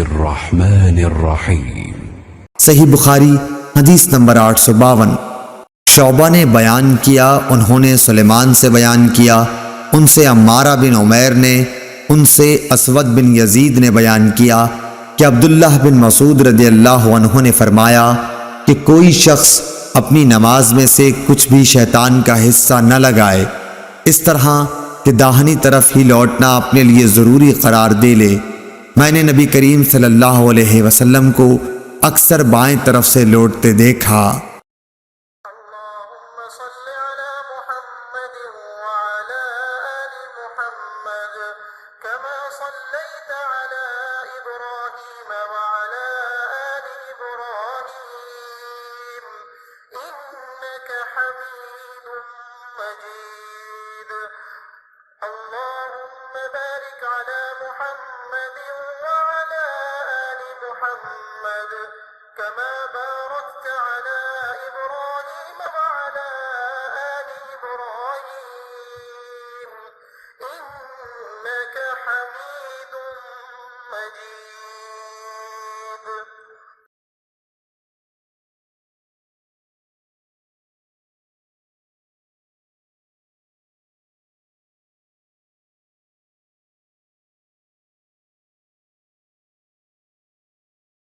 बिस्मिल्लाहिर्रहमानिर्रहीम। सही बुखारी हदीस नंबर 852। शौबा ने बयान किया, उन्होंने सुलेमान से बयान किया, उनसे अम्मारा बिन उमैर ने, उनसे असवद बिन यजीद ने बयान किया कि अब्दुल्लाह बिन मसूद रदियल्लाहु अन्हु ने फरमाया कि कोई शख्स अपनी नमाज में से कुछ भी शैतान का हिस्सा न लगाए, इस तरह कि दाहिनी तरफ ही लौटना अपने लिए ज़रूरी करार दे ले। मैंने नबी करीम सल्लल्लाहु अलैहि वसल्लम को अक्सर बाएं तरफ से लौटते देखा। كما باركت على إبراهيم وعلى آل إبراهيم إنك حميد مجيد।